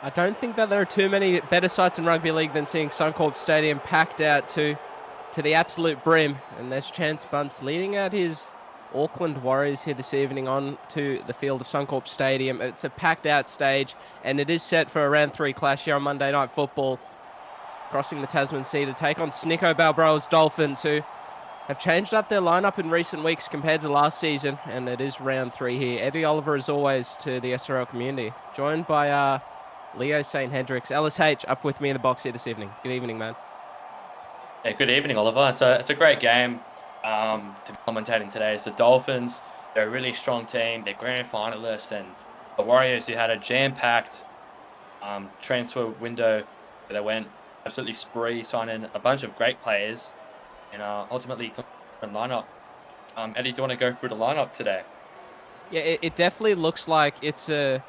I don't think that there are too many better sights in rugby league than seeing Suncorp Stadium packed out to the absolute brim. And there's Chance Bunce leading out his Auckland Warriors here this evening on to the field of Suncorp Stadium. It's a packed out stage, and it is set for a round 3 clash here on Monday Night Football, crossing the Tasman Sea to take on Snicko Balbroa's Dolphins, who have changed up their lineup in recent weeks compared to last season, and it is round 3 here. Eddie Oliver, as always, to the SRL community, joined by Leo St. Hendricks. Ellis H. up with me in the box here this evening. Good evening, man. Yeah, good evening, Oliver. It's a great game to be commentating today. It's the Dolphins. They're a really strong team. They're grand finalists, and the Warriors, who had a jam-packed transfer window where they went absolutely spree, signing a bunch of great players, and ultimately lineup. Eddie, do you want to go through the lineup today? Yeah, it definitely looks like it's a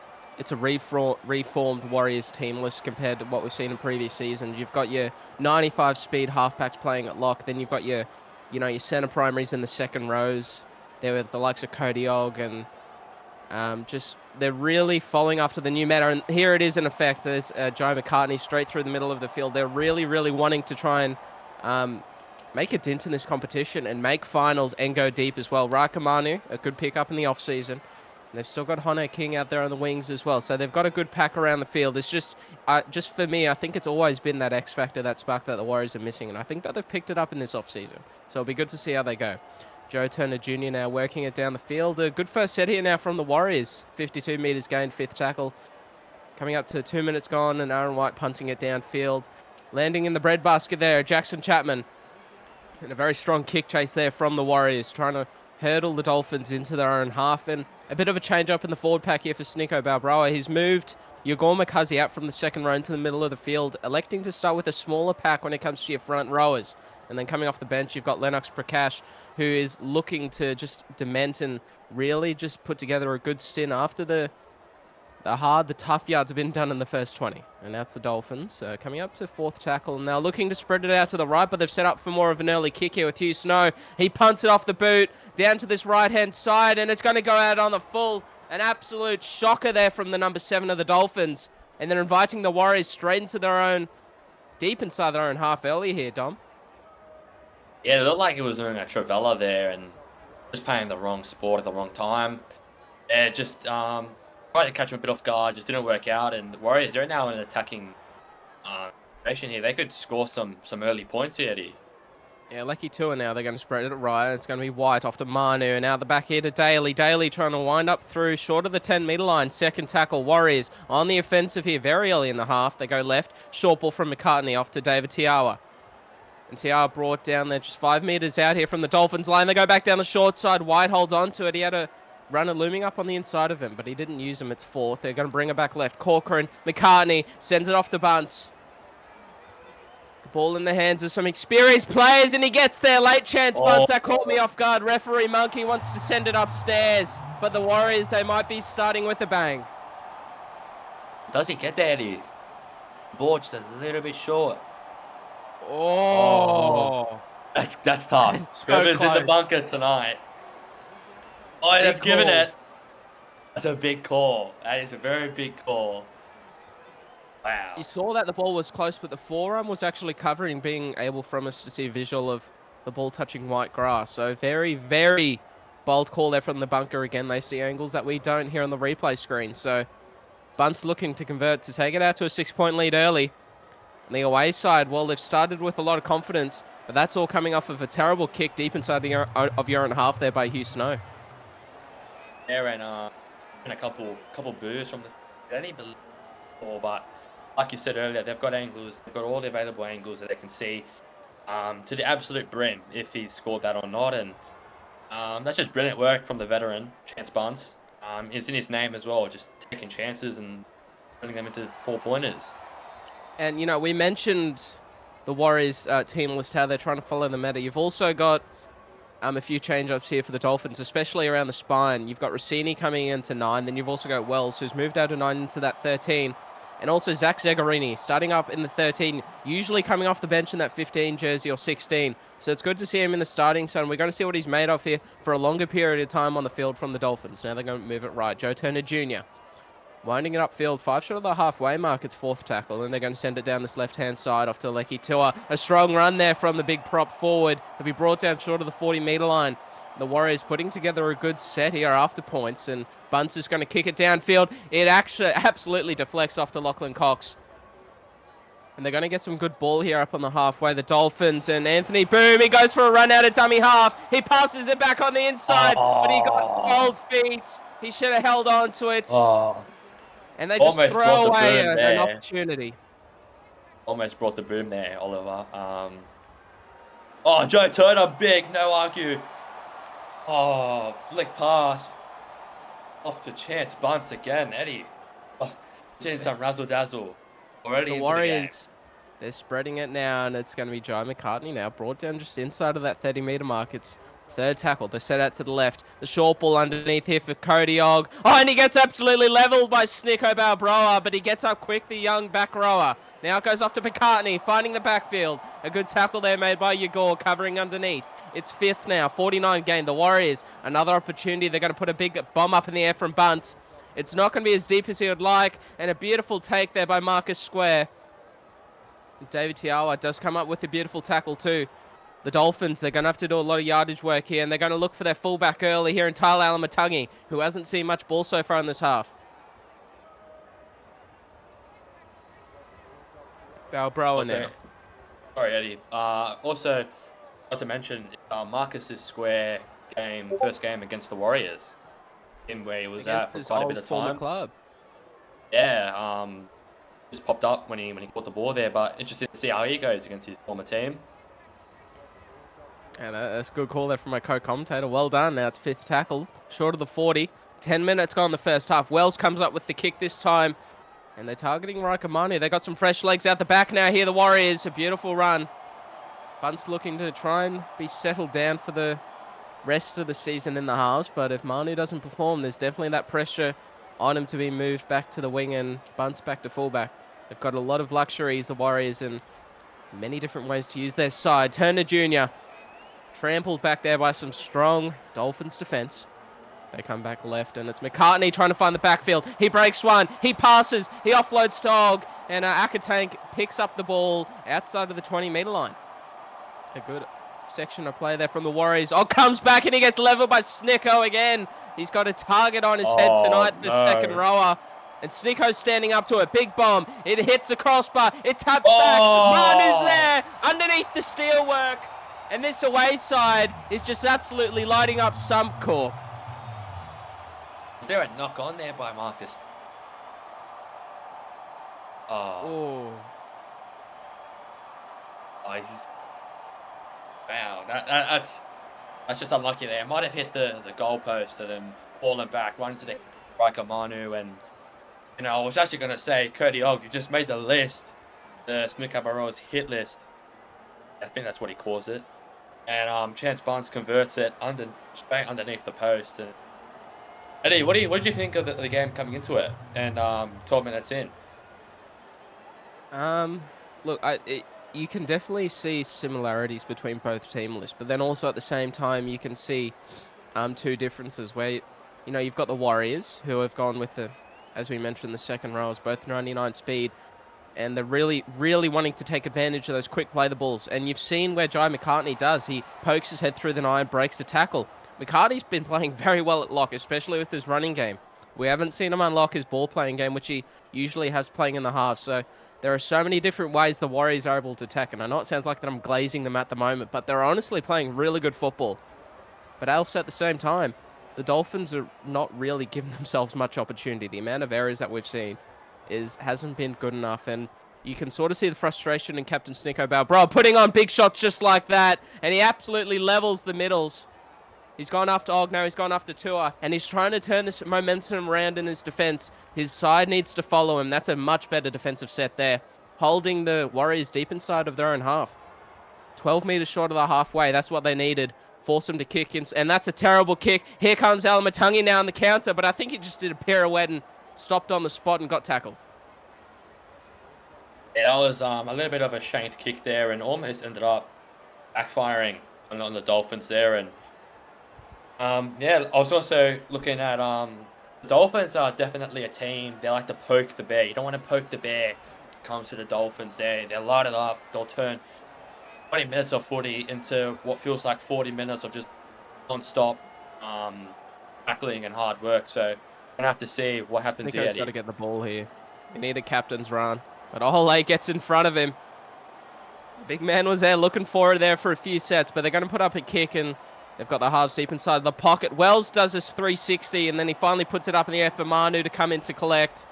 reformed Warriors team list compared to what we've seen in previous seasons. You've got your 95 speed halfbacks playing at lock. Then you've got your centre primaries in the second rows. There with the likes of Cody Ogg, and they're really following after the new meta. And here it is in effect. There's Joe McCartney straight through the middle of the field. They're really, really wanting to try and make a dent in this competition and make finals and go deep as well. Rakamanu, a good pickup in the off-season. They've still got Hone King out there on the wings as well. So they've got a good pack around the field. It's just for me, I think it's always been that X factor, that spark that the Warriors are missing. And I think that they've picked it up in this off-season. So it'll be good to see how they go. Joe Turner Jr. now working it down the field. A good first set here now from the Warriors. 52 metres gained, 5th tackle. Coming up to 2 minutes gone, and Aaron White punting it downfield. Landing in the breadbasket there, Jackson Chapman. And a very strong kick chase there from the Warriors, trying to hurdle the Dolphins into their own half. And a bit of a change up in the forward pack here for Snicko Balbroa. He's moved Yagor McCuzzy out from the second row into the middle of the field, electing to start with a smaller pack when it comes to your front rowers. And then coming off the bench, you've got Lennox Prakash, who is looking to just dement and really just put together a good stint after the tough yards have been done in the first 20. And that's the Dolphins coming up to 4th tackle. Now looking to spread it out to the right, but they've set up for more of an early kick here with Hugh Snow. He punts it off the boot down to this right-hand side, and it's going to go out on the full. An absolute shocker there from the number 7 of the Dolphins. And they're inviting the Warriors straight into deep inside their own half early here, Dom. Yeah, it looked like it was doing a Travella there and just playing the wrong sport at the wrong time. Yeah, just tried to catch him a bit off guard, just didn't work out. And the Warriors, they're now in an attacking position here. They could score some early points here, Eddie. Yeah, Lecky Tua now. They're going to spread it right. It's going to be White off to Manu. And out the back here to Daly. Daly trying to wind up through short of the 10-metre line. Second tackle. Warriors on the offensive here very early in the half. They go left. Short ball from McCartney off to David Tiawa. And Tiawa brought down there just 5 metres out here from the Dolphins line. They go back down the short side. White holds on to it. He had a runner looming up on the inside of him, but he didn't use him. It's 4th. They're going to bring it back left. Corcoran, McCartney sends it off to Bunce. The ball in the hands of some experienced players, and he gets there. Late chance, Bunce. That caught me off guard. Referee Monkey wants to send it upstairs, but the Warriors, they might be starting with a bang. Does he get there, Eddie? Ball just a little bit short. Oh. That's tough. So Whoever's in the close. bunker tonight. Oh, they've given it. That's a big call. That is a very big call. Wow. You saw that the ball was close, but the forearm was actually covering, being able from us to see a visual of the ball touching white grass. So very, very bold call there from the bunker again. They see angles that we don't here on the replay screen. So Bunce looking to convert to take it out to a 6-point lead early. On the away side, well, they've started with a lot of confidence, but that's all coming off of a terrible kick deep inside of your own half there by Hugh Snow. There and a couple boos from the any before, but like you said earlier, they've got angles. They've got all the available angles that they can see to the absolute brim if he's scored that or not. And that's just brilliant work from the veteran Chance Bunce. It's in his name as well, just taking chances and turning them into 4-pointers. And, we mentioned the Warriors team list, how they're trying to follow the meta. You've also got a few change-ups here for the Dolphins, especially around the spine. You've got Rossini coming into 9. Then you've also got Wells, who's moved out of 9 into that 13. And also Zach Zegarini starting up in the 13, usually coming off the bench in that 15 jersey or 16. So it's good to see him in the starting side. And we're going to see what he's made of here for a longer period of time on the field from the Dolphins. Now they're going to move it right. Joe Turner Jr. Winding it upfield, 5 short of the halfway mark. It's 4th tackle, and they're going to send it down this left-hand side off to Leki Tua. A strong run there from the big prop forward. He'll be brought down short of the 40-metre line. The Warriors putting together a good set here after points, and Bunce is going to kick it downfield. It actually absolutely deflects off to Lachlan Cox. And they're going to get some good ball here up on the halfway. The Dolphins and Anthony Boom. He goes for a run out of dummy half. He passes it back on the inside, but he got cold feet. He should have held on to it. And they just Almost throw brought the away boom an there. opportunity. Almost brought the boom there, Oliver. Joe Turner, big, no argue. Flick pass. Off to Chance Bunce again, Eddie. Seeing some razzle-dazzle already The into Warriors, they're spreading it now, and it's going to be Jai McCartney now. Brought down just inside of that 30-metre mark. It's 3rd tackle. They set out to the left. The short ball underneath here for Cody Ogg. And he gets absolutely leveled by Snicko Balbroa, but he gets up quick, the young back rower. Now it goes off to McCartney, finding the backfield. A good tackle there made by Yagor, covering underneath. It's 5th now, 49 gain. The Warriors, another opportunity. They're going to put a big bomb up in the air from Bunce. It's not going to be as deep as he would like, and a beautiful take there by Marcus Square. David Tiawa does come up with a beautiful tackle too. The Dolphins, they're going to have to do a lot of yardage work here, and they're going to look for their fullback early here in Tyler Alamatangi, who hasn't seen much ball so far in this half. Balbroa now. Sorry, Eddie. Also, not to mention, Marcus's Square first game against the Warriors, in where he was at for quite a bit of time. Club. Yeah, just popped up when he caught the ball there, but interesting to see how he goes against his former team. And that's a good call there from my co-commentator. Well done. Now it's 5th tackle, short of the 40. 10 minutes gone in the first half. Wells comes up with the kick this time, and they're targeting Raikamani. They got some fresh legs out the back now here, the Warriors. A beautiful run. Bunce looking to try and be settled down for the rest of the season in the halves, but if Manu doesn't perform, there's definitely that pressure on him to be moved back to the wing and Bunce back to fullback. They've got a lot of luxuries, the Warriors, and many different ways to use their side. Turner Jr. trampled back there by some strong Dolphins defense. They come back left, and it's McCartney trying to find the backfield. He breaks one. He passes. He offloads to Ogg, and Akatank picks up the ball outside of the 20-metre line. A good section of play there from the Warriors. Ogg comes back, and he gets leveled by Snicko again. He's got a target on his head tonight, the second rower. And Snicko's standing up to it. Big bomb. It hits the crossbar. It taps back. Manu's there underneath the steelwork. And this away side is just absolutely lighting up Sumpcorp. Is there a knock on there by Marcus? Wow, that's just unlucky there. Might have hit the goalpost and then fallen back, run to the striker Manu, and I was actually going to say, Cody Ogg, you just made the list, the Snicko Balbroa's hit list. I think that's what he calls it. And Chance Bunce converts it straight underneath the post. And Eddie, what did you think of the game coming into it? And 12 minutes in. Look, you can definitely see similarities between both team lists, but then also at the same time you can see two differences where you've got the Warriors who have gone with as we mentioned, the second rows, both 99 speed. And they're really, really wanting to take advantage of those quick play the balls. And you've seen where Jai McCartney does. He pokes his head through the nine, breaks the tackle. McCartney's been playing very well at lock, especially with his running game. We haven't seen him unlock his ball-playing game, which he usually has playing in the half. So there are so many different ways the Warriors are able to attack. And I know it sounds like that I'm glazing them at the moment, but they're honestly playing really good football. But also at the same time, the Dolphins are not really giving themselves much opportunity. The amount of errors that we've seen hasn't been good enough, and you can sort of see the frustration in Captain Snicko Balbroa putting on big shots just like that, and he absolutely levels the middles. He's gone after Ogg now, he's gone after Tua, and he's trying to turn this momentum around in his defense. His side needs to follow him. That's a much better defensive set there, holding the Warriors deep inside of their own half. 12 meters short of the halfway, that's what they needed. Force him to kick in, and that's a terrible kick. Here comes Alamatangi now on the counter, but I think he just did a pirouette and stopped on the spot and got tackled. Yeah, that was a little bit of a shanked kick there and almost ended up backfiring on the Dolphins there. And yeah, I was also looking at The Dolphins are definitely a team. They like to poke the bear. You don't want to poke the bear. When it comes to the Dolphins, they'll light it up. They'll turn 20 minutes of footy into what feels like 40 minutes of just non-stop tackling and hard work. So we're gonna have to see what happens here. Snicko's got to get the ball here. You need a captain's run. But Ole gets in front of him. The big man was there looking for it there for a few sets, but they're going to put up a kick, and they've got the halves deep inside the pocket. Wells does his 360, and then he finally puts it up in the air for Manu to come in to collect.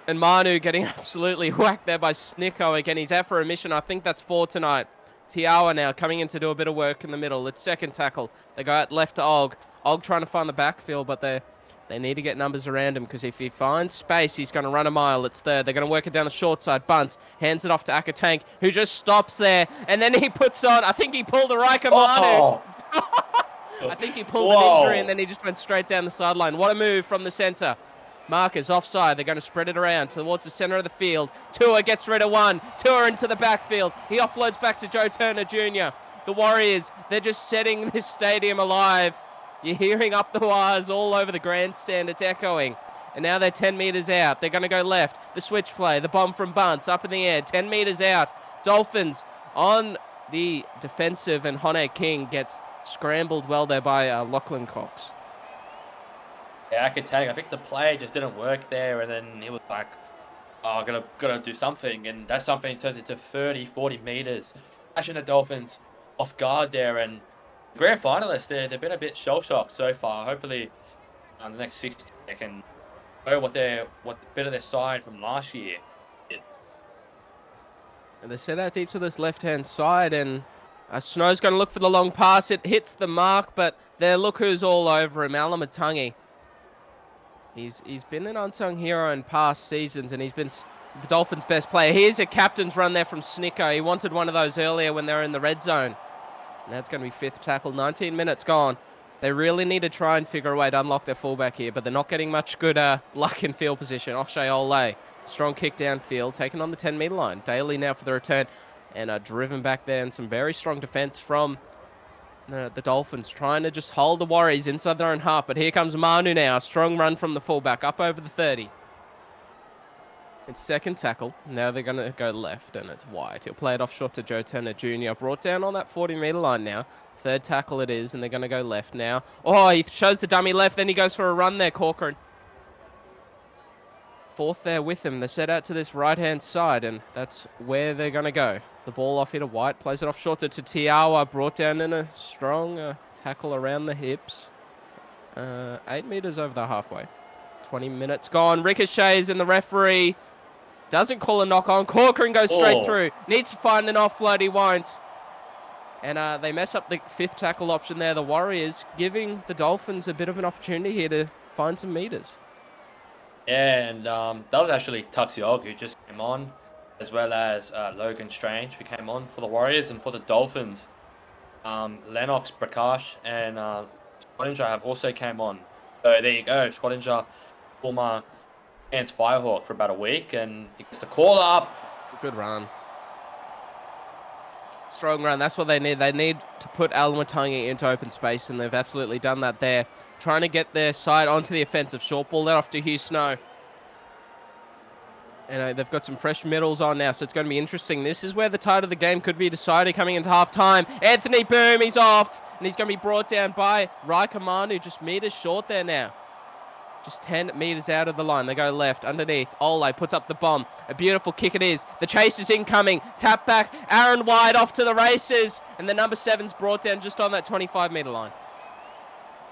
And Manu getting absolutely whacked there by Snicko again. He's out for a mission. I think that's 4 tonight. Tiawa now coming in to do a bit of work in the middle. It's second tackle. They go out left to Og. Og trying to find the backfield, but they need to get numbers around him, because if he finds space, he's going to run a mile. It's third. They're going to work it down the short side. Bunts hands it off to Akatank, who just stops there. And then he puts on, I think he pulled a Riker Manu. I think he pulled an injury, and then he just went straight down the sideline. What a move from the center. Marcus offside. They're going to spread it around towards the center of the field. Tua gets rid of one. Tua into the backfield. He offloads back to Joe Turner Jr. The Warriors, they're just setting this stadium alive. You're hearing up the wires all over the grandstand. It's echoing. And now they're 10 meters out. They're going to go left. The switch play. The bomb from Bunts up in the air. 10 meters out. Dolphins on the defensive, and Hone King gets scrambled well there by Lachlan Cox. Yeah, I could take. I think the play just didn't work there, and then he was like, "Oh, gotta do something," and that something turns into 30, 40 meters, catching the Dolphins off guard there. And the grand finalists, they've been a bit shell shocked so far. Hopefully, the next 60 they can show what bit of their side from last year. And they set out deep to this left-hand side, and Snow's going to look for the long pass. It hits the mark, but look who's all over him, Alamatangi. He's been an unsung hero in past seasons, and he's been the Dolphins' best player. Here's a captain's run there from Snicko. He wanted one of those earlier when they were in the red zone. Now it's going to be fifth tackle. 19 minutes gone. They really need to try and figure a way to unlock their fullback here, but they're not getting much good luck in field position. Oshay Ole, strong kick downfield, taken on the 10-meter line. Daly now for the return, and driven back there, and some very strong defense from the Dolphins, trying to just hold the Warriors inside their own half. But here comes Manu now. A strong run from the fullback, up over the 30. It's second tackle. Now they're going to go left, and it's wide. He'll play it off short to Joe Turner Jr. Brought down on that 40-meter line now. Third tackle it is, and they're going to go left now. Oh, he shows the dummy left, then he goes for a run there, Corcoran. Fourth there with him. They set out to this right-hand side, and that's where they're going to go. The ball off here to White, plays it off short to Tiawa, brought down in a strong tackle around the hips. 8 meters over the halfway. 20 minutes gone. Ricochets, and the referee doesn't call a knock on. Corcoran goes straight through. Needs to find an offload. He won't. And they mess up the fifth tackle option there. The Warriors giving the Dolphins a bit of an opportunity here to find some meters. Yeah, and that was actually Tuxiog who just came on, as well as Logan Strange, who came on for the Warriors. And for the Dolphins, Lennox, Prakash, and Schwardinger have also came on. So there you go. Schwardinger, former Ants Firehawk for about a week, and he gets the call up. Good run. Strong run. That's what they need. They need to put Alamatangi into open space, and they've absolutely done that there. Trying to get their side onto the offensive. Short ball there off to Hugh Snow. And they've got some fresh middles on now, so it's going to be interesting. This is where the tide of the game could be decided coming into half-time. Anthony Boom, he's off, and he's going to be brought down by Riker Manu, just meters short there now. Just 10 meters out of the line. They go left, underneath. Ole puts up the bomb. A beautiful kick it is. The chase is incoming. Tap back. Aaron White off to the races. And the number 7's brought down just on that 25-meter line.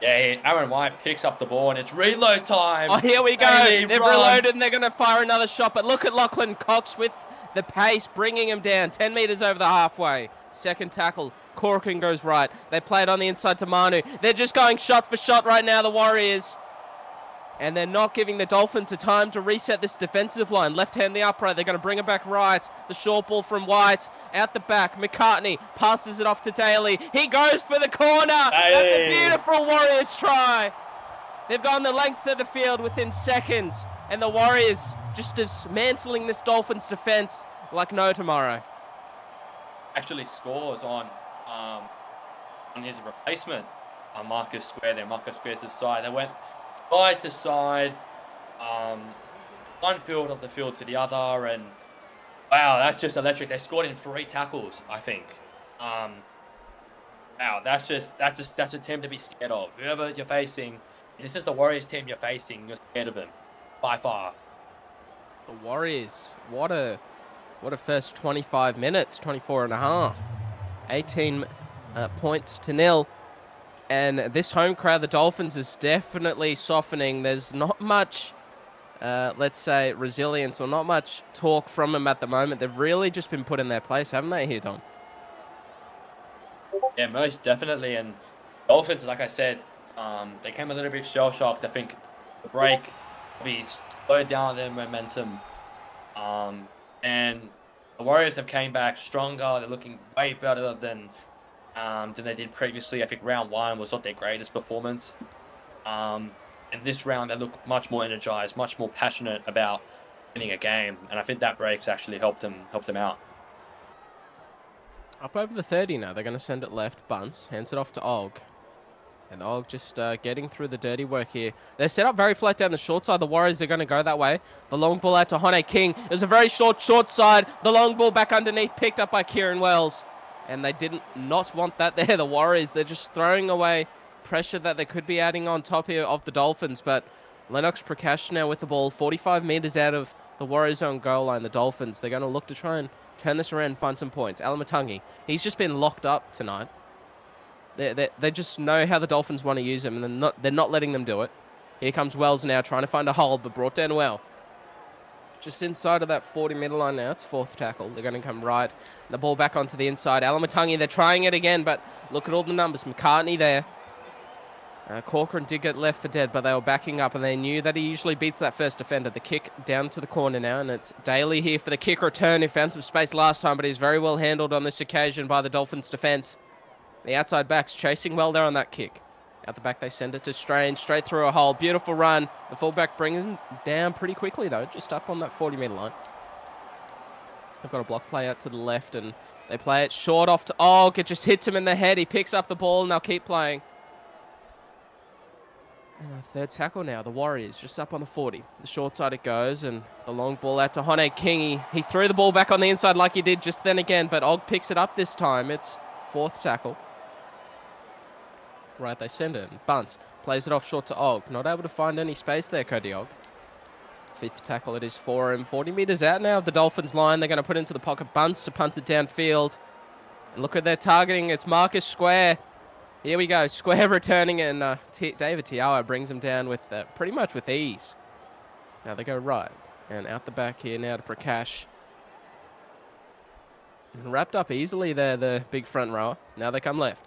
Yeah, Aaron White picks up the ball, and it's reload time. Oh, here we go. They've reloaded, and they're going to fire another shot. But look at Lachlan Cox with the pace, bringing him down 10 meters over the halfway. Second tackle. Corcoran goes right. They play it on the inside to Manu. They're just going shot for shot right now, the Warriors. And they're not giving the Dolphins the time to reset this defensive line. Left hand the upright. They're going to bring it back right. The short ball from White. Out the back. McCartney passes it off to Daly. He goes for the corner. Hey. That's a beautiful Warriors try. They've gone the length of the field within seconds. And the Warriors just dismantling this Dolphins defense like no tomorrow. Actually scores on his replacement. Marcus Square there. Marcus Square's side. They went side to side, um, one field of the field to the other, and wow, that's just electric. They scored in 3 tackles, I think. Um, wow, that's a team to be scared of. Whoever you're facing, if this is the Warriors team you're facing, you're scared of them by far. The Warriors, what a first 25 minutes, 24 and a half. 18 points to nil. And this home crowd, the Dolphins, is definitely softening. There's not much, let's say, resilience or not much talk from them at the moment. They've really just been put in their place, haven't they, here, Dom? Yeah, most definitely. And Dolphins, like I said, they came a little bit shell shocked. I think the break probably slowed down their momentum. And the Warriors have came back stronger. They're looking way better than they did previously. I think round 1 was not their greatest performance. And this round, they look much more energized, much more passionate about winning a game. And I think that break's actually helped them out. Up over the 30 now. They're going to send it left. Bunce hands it off to Og. And Og just getting through the dirty work here. They're set up very flat down the short side. The Warriors are going to go that way. The long ball out to Hone King. It was a very short side. The long ball back underneath, picked up by Kieran Wells. And they didn't not want that there, the Warriors. They're just throwing away pressure that they could be adding on top here of the Dolphins. But Lennox Prakash now with the ball, 45 meters out of the Warriors' own goal line, the Dolphins. They're going to look to try and turn this around and find some points. Alamatangi, he's just been locked up tonight. They just know how the Dolphins want to use him, and they're not letting them do it. Here comes Wells now, trying to find a hold, but brought down well. Just inside of that 40-meter line now. It's 4th tackle. They're going to come right. The ball back onto the inside. Alamatangi, they're trying it again, but look at all the numbers. McCartney there. Corcoran did get left for dead, but they were backing up, and they knew that he usually beats that first defender. The kick down to the corner now, and it's Daly here for the kick return. He found some space last time, but he's very well handled on this occasion by the Dolphins' defense. The outside backs chasing well there on that kick. Out the back, they send it to Strange, straight through a hole. Beautiful run. The fullback brings him down pretty quickly, though, just up on that 40-meter line. They've got a block play out to the left, and they play it short off to Og. It just hits him in the head. He picks up the ball, and they'll keep playing. And a 3rd tackle now. The Warriors just up on the 40. The short side it goes, and the long ball out to Hone King. He threw the ball back on the inside like he did just then again, but Og picks it up this time. It's 4th tackle. Right, they send it. Bunce plays it off short to Og. Not able to find any space there, Cody Og. 5th tackle it is for him. 40 meters out now of the Dolphins line. They're going to put into the pocket. Bunce to punt it downfield. And look at their targeting. It's Marcus Square. Here we go. Square returning, and David Tiawa brings him down with pretty much with ease. Now they go right. And out the back here now to Prakash. And wrapped up easily there, the big front rower. Now they come left.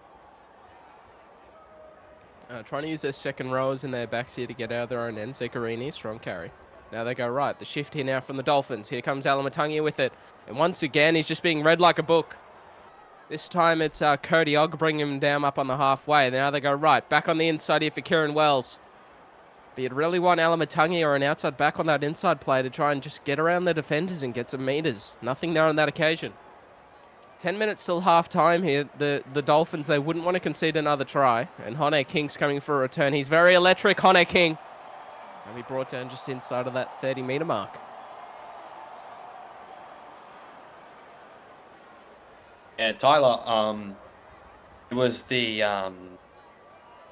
Trying to use their second rowers in their backs here to get out of their own end. Zekarini, strong carry. Now they go right. The shift here now from the Dolphins. Here comes Alamatangi with it. And once again, he's just being read like a book. This time it's Cody Og bringing him down up on the halfway. Now they go right. Back on the inside here for Kieran Wells. But you'd really want Alamatangi or an outside back on that inside play to try and just get around the defenders and get some meters. Nothing there on that occasion. 10 minutes till half-time here. The Dolphins, they wouldn't want to concede another try. And Hone King's coming for a return. He's very electric, Hone King. And we brought down just inside of that 30-meter mark. Yeah, Tyler, it was the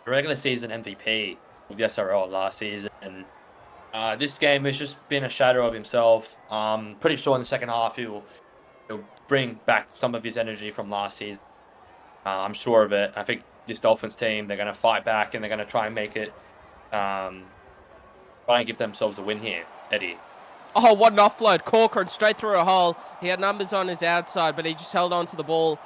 regular season MVP of the SRL last season. And this game has just been a shadow of himself. Pretty sure in the second half he'll bring back some of his energy from last season. I'm sure of it. I think this Dolphins team, they're going to fight back, and they're going to try and make it, try and give themselves a win here, Eddie. Oh, what an offload. Corcoran straight through a hole. He had numbers on his outside, but he just held on to the ball.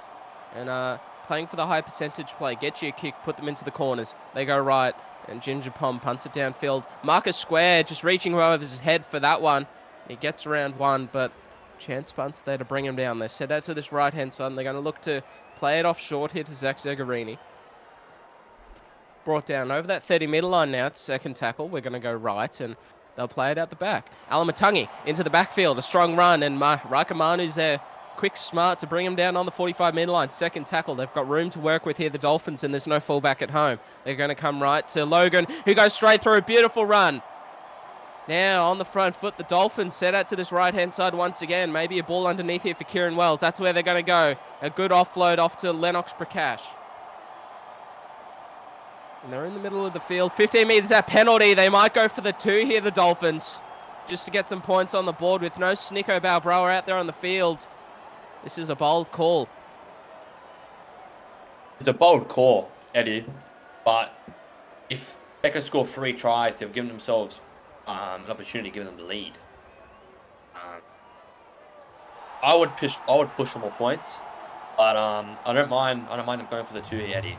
And playing for the high percentage play. Get you a kick, put them into the corners. They go right, and Ginger Pom punts it downfield. Marcus Square just reaching over his head for that one. He gets around one, but chance punts there to bring him down. They set out to this right-hand side, and they're going to look to play it off short here to Zach Zegarini. Brought down over that 30-meter line now. It's 2nd tackle. We're going to go right, and they'll play it out the back. Alamatangi into the backfield. A strong run, and Raikamanu's there quick, smart to bring him down on the 45-meter line. Second tackle. They've got room to work with here, the Dolphins, and there's no fullback at home. They're going to come right to Logan, who goes straight through. Beautiful run. Now, on the front foot, the Dolphins set out to this right-hand side once again. Maybe a ball underneath here for Kieran Wells. That's where they're going to go. A good offload off to Lennox Prakash. And they're in the middle of the field. 15 metres at penalty. They might go for the 2 here, the Dolphins, just to get some points on the board with no Snicko Balbrower out there on the field. This is a bold call. It's a bold call, Eddie. But if they could score 3 tries, they've given themselves an opportunity to give them the lead. I would push for more points, but I don't mind them going for the 2 here, Eddie.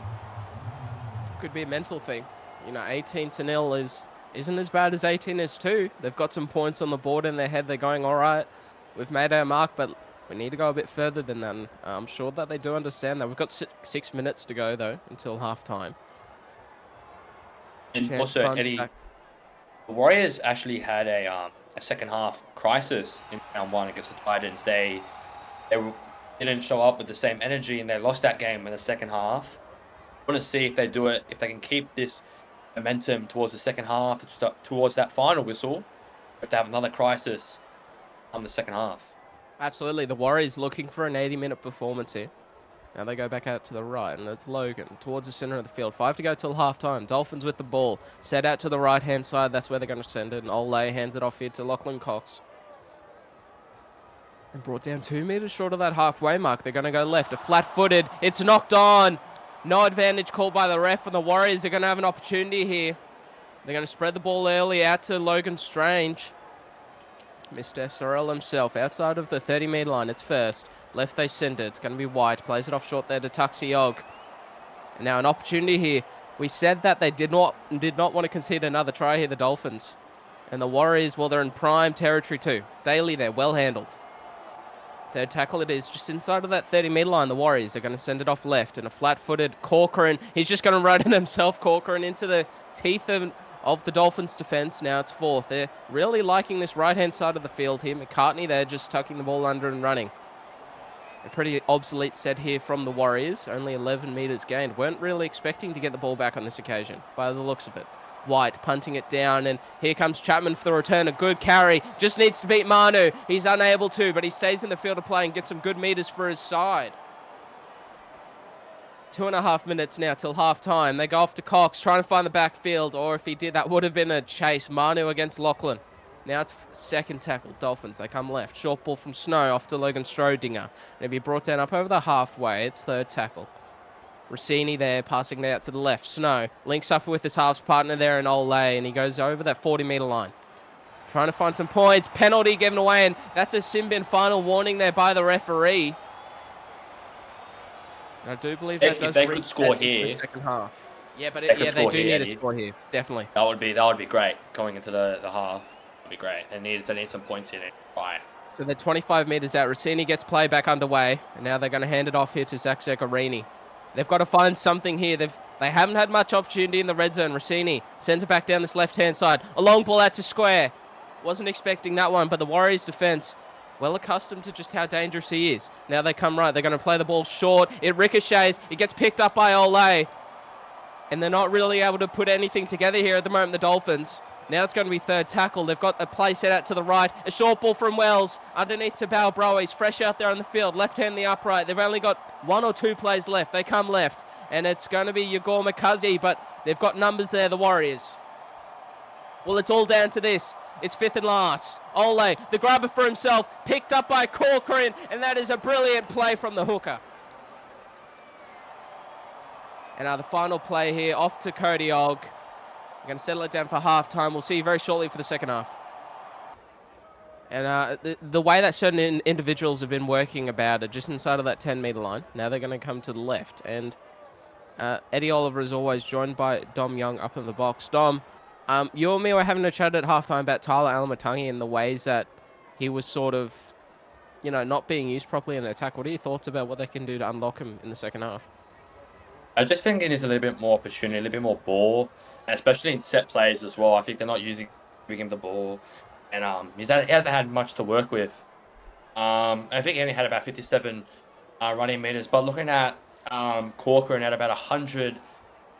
Could be a mental thing. 18-0 isn't as bad as 18 is 2. They've got some points on the board in their head. They're going, all right, we've made our mark, but we need to go a bit further than that. And I'm sure that they do understand that. We've got 6 minutes to go, though, until halftime. And also, Eddie, the Warriors actually had a second half crisis in round 1 against the Titans. They didn't show up with the same energy, and they lost that game in the second half. I want to see if they do it, if they can keep this momentum towards the second half, towards that final whistle, if they have another crisis on the second half. Absolutely. The Warriors looking for an 80-minute performance here. Now they go back out to the right, and it's Logan towards the center of the field. 5 to go till halftime. Dolphins with the ball. Set out to the right-hand side. That's where they're going to send it. And Ole hands it off here to Lachlan Cox. And brought down 2 meters short of that halfway mark. They're going to go left. A flat-footed. It's knocked on. No advantage called by the ref, and the Warriors are going to have an opportunity here. They're going to spread the ball early out to Logan Strange. Mr. SRL himself outside of the 30-meter line. It's first. Left they send it. It's going to be White. Plays it off short there to Tuxiog. And now an opportunity here. We said that they did not want to concede another try here, the Dolphins. And the Warriors, well, they're in prime territory too. Daly there, well handled. Third tackle it is, just inside of that 30-meter line. The Warriors are going to send it off left. And a flat-footed Corcoran. He's just going to run it himself, Corcoran, into the teeth of the Dolphins' defense. Now it's fourth. They're really liking this right-hand side of the field here. McCartney there just tucking the ball under and running. A pretty obsolete set here from the Warriors. Only 11 meters gained. Weren't really expecting to get the ball back on this occasion, by the looks of it. White punting it down, and here comes Chapman for the return. A good carry. Just needs to beat Manu. He's unable to, but he stays in the field of play and gets some good meters for his side. 2.5 minutes now till half-time. They go off to Cox, trying to find the backfield, or if he did, that would have been a chase. Manu against Lachlan. Now it's second tackle. Dolphins, they come left. Short ball from Snow off to Logan Strodinger. It'll be brought down up over the halfway. It's third tackle. Rossini there, passing it out to the left. Snow links up with his halves partner there in Ole, and he goes over that 40-meter line. Trying to find some points. Penalty given away, and that's a sin bin final warning there by the referee. I do believe that does they could score here. The second half. Yeah, but they do need to score here, definitely. That would be great going into the half. That'd be great. They need some points here. Right. So they're 25 meters out. Rossini gets play back underway, and now they're going to hand it off here to Zach Zekarini. They've got to find something here. They haven't had much opportunity in the red zone. Rossini sends it back down this left-hand side. A long ball out to square. Wasn't expecting that one, but the Warriors' defense, well accustomed to just how dangerous he is. Now they come right. They're going to play the ball short. It ricochets. It gets picked up by Ole. And they're not really able to put anything together here at the moment, the Dolphins. Now it's going to be third tackle. They've got a play set out to the right. A short ball from Wells. Underneath to Balbrower. He's fresh out there on the field. Left hand the upright. They've only got 1 or 2 plays left. They come left. And it's going to be Yagor Makazi, but they've got numbers there, the Warriors. Well, it's all down to this. It's fifth and last. Ole, the grabber for himself. Picked up by Corcoran. And that is a brilliant play from the hooker. And now the final play here off to Cody Ogg. We're going to settle it down for halftime. We'll see you very shortly for the second half. And the way that certain individuals have been working about it, just inside of that 10-meter line, now they're going to come to the left. And Eddie Oliver is always joined by Dom Young up in the box. Dom, you and me were having a chat at halftime about Tyler Alamatangi and the ways that he was sort of, not being used properly in attack. What are your thoughts about what they can do to unlock him in the second half? I just think it is a little bit more opportunity, a little bit more ball, especially in set plays as well. I think they're not giving him the ball, and he hasn't had much to work with I think he only had about 57 running meters, but looking at Corcoran at about 100,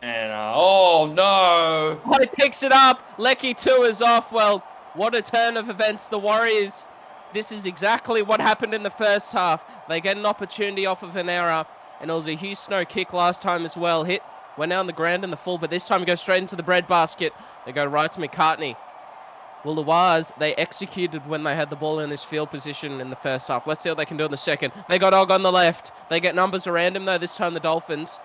and oh no! Oh, he picks it up. Lecky 2 is off. Well, what a turn of events. The Warriors, this is exactly what happened in the first half. They get an opportunity off of an error, and it was a Hugh Snow kick last time as well. Went out on the ground in the full, but this time it goes straight into the breadbasket. They go right to McCartney. Well, the Wars, they executed when they had the ball in this field position in the first half. Let's see what they can do in the second. They got Og on the left. They get numbers around him, though, this time the Dolphins.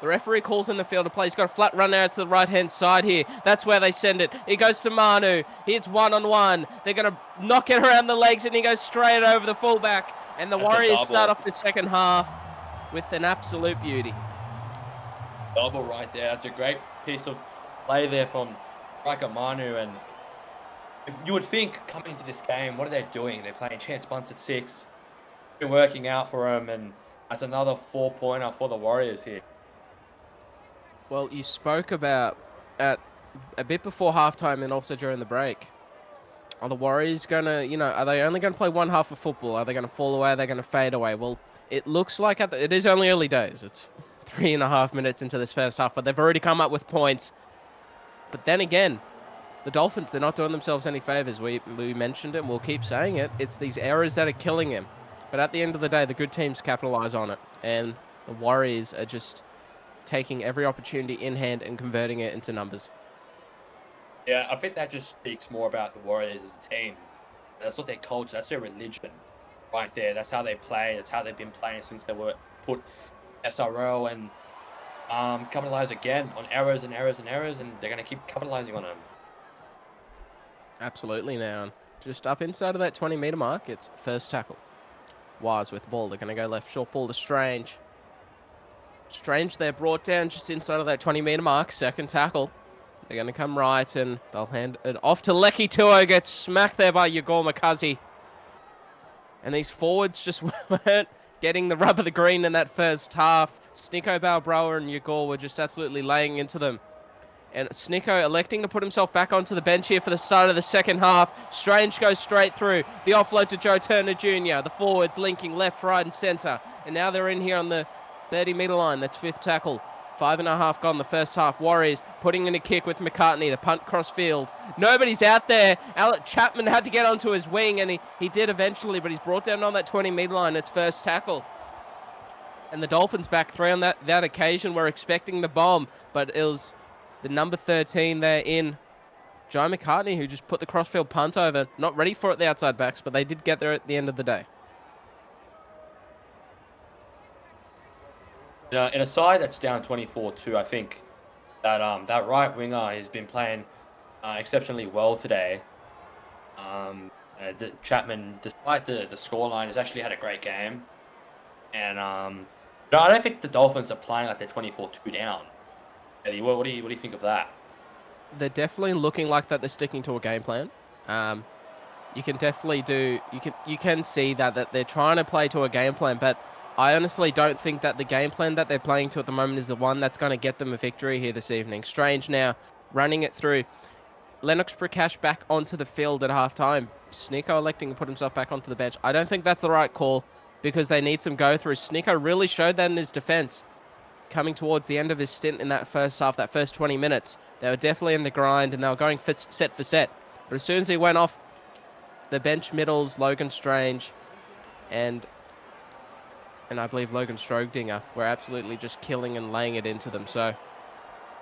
The referee calls in the field of play. He's got a flat run out to the right-hand side here. That's where they send it. He goes to Manu. It's one-on-one. They're going to knock it around the legs, and he goes straight over the fullback. And the Warriors start off the second half with an absolute beauty. Double right there. That's a great piece of play there from Riker Manu. And if you would think coming into this game, what are they doing? They're playing Chance Bunce at 6. Been working out for them, and that's another 4-pointer for the Warriors here. Well, you spoke about at a bit before halftime and also during the break. Are the Warriors going to, are they only going to play one half of football? Are they going to fall away? Are they going to fade away? Well, it looks like it is only early days. It's 3.5 minutes into this first half, but they've already come up with points. But then again, the Dolphins, they're not doing themselves any favors. We mentioned it, and we'll keep saying it. It's these errors that are killing him. But at the end of the day, the good teams capitalize on it. And the Warriors are just taking every opportunity in hand and converting it into numbers. Yeah, I think that just speaks more about the Warriors as a team. That's what their culture, that's their religion right there. That's how they play. That's how they've been playing since they were put SRL, and capitalize again on errors and errors and errors, and they're going to keep capitalizing on them. Absolutely now. Just up inside of that 20-meter mark, it's first tackle. Wise with the ball. They're going to go left. Short ball to Strange. Strange, they're brought down just inside of that 20-meter mark. Second tackle. They're going to come right, and they'll hand it off to Lecky Tuo. Gets smacked there by Yagor Makazi. And these forwards just weren't getting the rub of the green in that first half. Snicko, Balbrower, and Yagor were just absolutely laying into them. And Snicko electing to put himself back onto the bench here for the start of the second half. Strange goes straight through. The offload to Joe Turner Jr. The forwards linking left, right, and centre. And now they're in here on the 30-meter line. That's fifth tackle. 5.5 gone the first half. Warriors putting in a kick with McCartney. The punt cross field. Nobody's out there. Alec Chapman had to get onto his wing, and he did eventually, but he's brought down on that 20-meter line. It's first tackle. And the Dolphins back 3 on that occasion. We're expecting the bomb, but it was the number 13 there in Joe McCartney who just put the crossfield punt over. Not ready for it, the outside backs, but they did get there at the end of the day. In a side that's down 24-2, I think that that right winger has been playing exceptionally well today. Chapman, despite the scoreline, has actually had a great game. And no, I don't think the Dolphins are playing like they're 24-2 down. Eddie, what do you think of that? They're definitely looking like that they're sticking to a game plan. You can definitely you can see that they're trying to play to a game plan, but I honestly don't think that the game plan that they're playing to at the moment is the one that's going to get them a victory here this evening. Strange now running it through. Lennox Prakash back onto the field at halftime. Snicko electing to put himself back onto the bench. I don't think that's the right call because they need some go-through. Snicko really showed that in his defense. Coming towards the end of his stint in that first half, that first 20 minutes, they were definitely in the grind and they were going set for set. But as soon as he went off the bench middles, Logan Strange and I believe Logan Strogdinger were absolutely just killing and laying it into them. So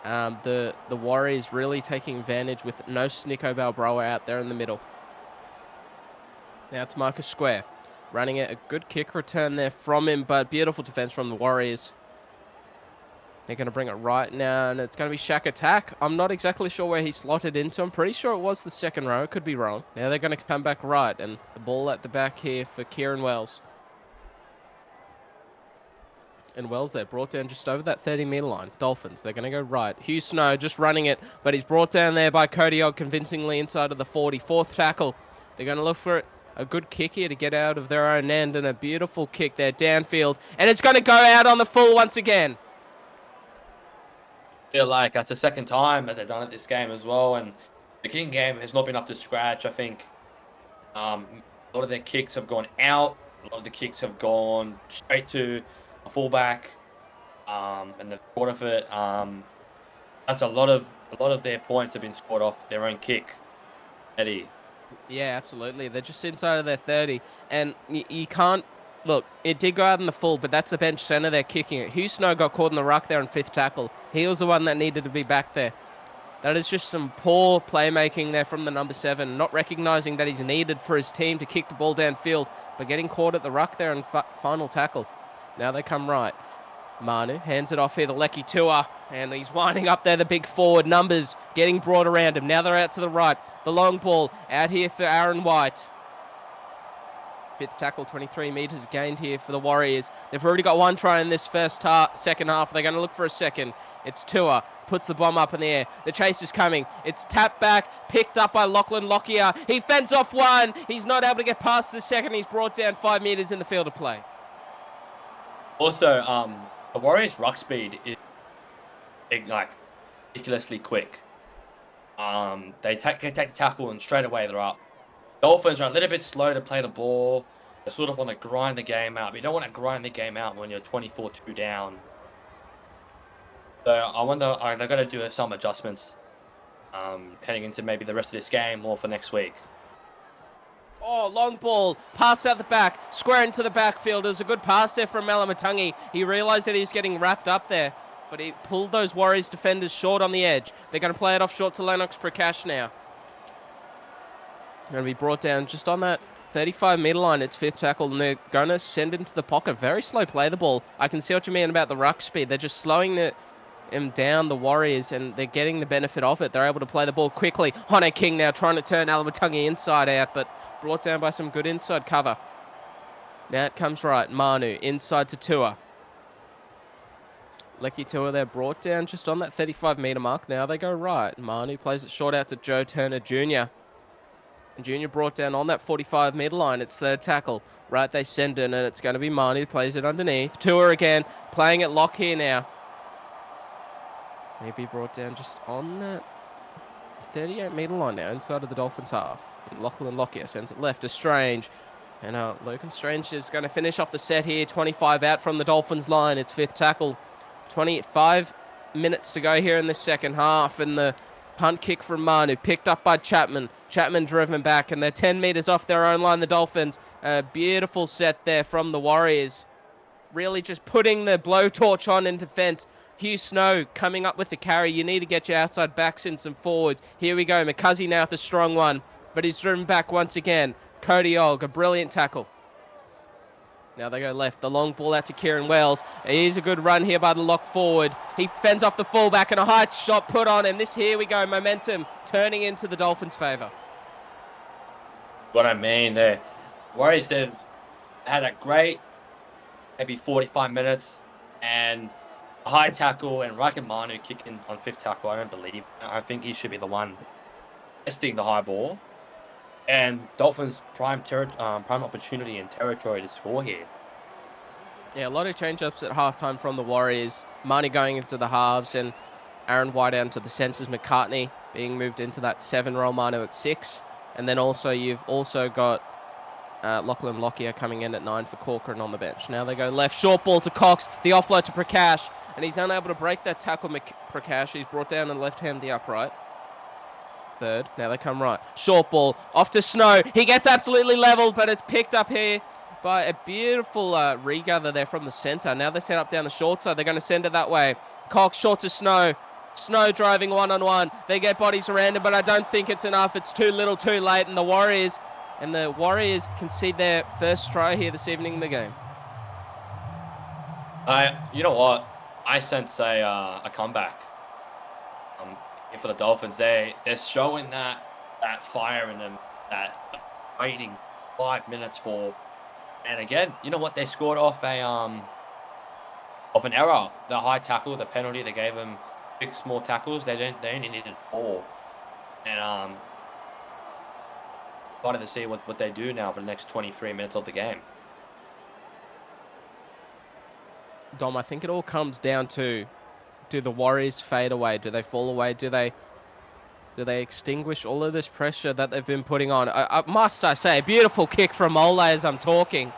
the Warriors really taking advantage with no Snicko Balbroa out there in the middle. Now it's Marcus Square running it. A good kick return there from him, but beautiful defense from the Warriors. They're going to bring it right now, and it's going to be Shaq attack. I'm not exactly sure where he slotted into. I'm pretty sure it was the second row. Could be wrong. Now they're going to come back right, and the ball at the back here for Kieran Wells. And Wells there, brought down just over that 30-meter line. Dolphins, they're going to go right. Hugh Snow just running it, but he's brought down there by Cody Ogg convincingly inside of the 40. Fourth tackle. They're going to look for it. A good kick here to get out of their own end, and a beautiful kick there downfield. And it's going to go out on the full once again. I feel like that's the second time that they've done it this game as well, and the kicking game has not been up to scratch. I think A lot of their kicks have gone out. A lot of the kicks have gone straight to a fullback, and they've scored off it. That's a lot of their points have been scored off their own kick, Eddie. Yeah, absolutely. They're just inside of their 30. And you can't. Look, it did go out in the full, but that's the bench center they're kicking it. Hugh Snow got caught in the ruck there on 5th tackle. He was the one that needed to be back there. That is just some poor playmaking there from the number 7, not recognising that he's needed for his team to kick the ball downfield, but getting caught at the ruck there on final tackle. Now they come right. Manu hands it off here to Lecky Tua, and he's winding up there, the big forward. Numbers getting brought around him. Now they're out to the right. The long ball out here for Aaron White. 5th tackle, 23 metres gained here for the Warriors. They've already got one try in this second half. They're going to look for a second. It's Tua. Puts the bomb up in the air. The chase is coming. It's tapped back. Picked up by Lachlan Lockyer. He fends off one. He's not able to get past the second. He's brought down 5 metres in the field of play. Also, the Warriors' ruck speed is like ridiculously quick. They take the tackle and straight away they're up. Dolphins are a little bit slow to play the ball. They sort of want to grind the game out, but you don't want to grind the game out when you're 24-2 down. So I wonder, are they going to do some adjustments heading into maybe the rest of this game or for next week? Oh, long ball, pass out the back, square into the backfield. It was a good pass there from Malamatangi. He realised that he's getting wrapped up there, but he pulled those Warriors defenders short on the edge. They're going to play it off short to Lennox Prakash now. Going to be brought down just on that 35-metre line. It's 5th tackle, and they're going to send into the pocket. Very slow play the ball. I can see what you mean about the ruck speed. They're just slowing them down, the Warriors, and they're getting the benefit of it. They're able to play the ball quickly. Hone King now trying to turn Alamatangi inside out, but brought down by some good inside cover. Now it comes right. Manu inside to Tua. Lecky Tua there brought down just on that 35-metre mark. Now they go right. Manu plays it short out to Joe Turner Jr. And Jr. brought down on that 45-metre line. It's 3rd tackle. Right, they send it, and it's going to be Manu who plays it underneath. Tua again, playing it lock here now. Maybe brought down just on that 38-metre line now, inside of the Dolphins half. And Lachlan Lockyer sends it left to Strange. And Logan Strange is going to finish off the set here. 25 out from the Dolphins line. It's 5th tackle. 25 minutes to go here in the second half. And the punt kick from Manu, picked up by Chapman. Chapman driven back, and they're 10 metres off their own line, the Dolphins. A beautiful set there from the Warriors. Really just putting the blowtorch on in defence. Hugh Snow coming up with the carry. You need to get your outside backs in some forwards. Here we go. McCuzzy now with the strong one, but he's driven back once again. Cody Ogg, a brilliant tackle. Now they go left. The long ball out to Kieran Wells. Here's a good run here by the lock forward. He fends off the fullback, and a high shot put on him. Here we go. Momentum turning into the Dolphins' favour. What I mean, the Warriors, they've had a great maybe 45 minutes, and a high tackle and Raika Manu kicking on 5th tackle. I don't believe. I think he should be the one testing the high ball. And Dolphins prime opportunity and territory to score here. Yeah, a lot of change-ups at halftime from the Warriors. Marnie going into the halves, and Aaron White out into the centres. McCartney being moved into that 7 role. Manu at 6. And then also you've also got Lachlan Lockyer coming in at 9 for Corcoran on the bench. Now they go left. Short ball to Cox. The offload to Prakash. And he's unable to break that tackle, Prakash. He's brought down on the left hand, the upright. 3rd. Now they come right. Short ball off to Snow. He gets absolutely leveled, but it's picked up here by a beautiful regather there from the centre. Now they set up down the short side. They're going to send it that way. Cox short to Snow. Snow driving one-on-one. They get bodies around him, but I don't think it's enough. It's too little, too late, and the Warriors concede their first try here this evening in the game. You know what? I sense a comeback. For the Dolphins, they're showing that fire in them, that waiting 5 minutes for. And again, you know what? They scored off an error. The high tackle, the penalty. They gave them 6 more tackles. They only needed 4. And excited to see what they do now for the next 23 minutes of the game. Dom, I think it all comes down to, do the Warriors fade away? Do they fall away? Do they Do they extinguish all of this pressure that they've been putting on? Must I say, a beautiful kick from Ole as I'm talking.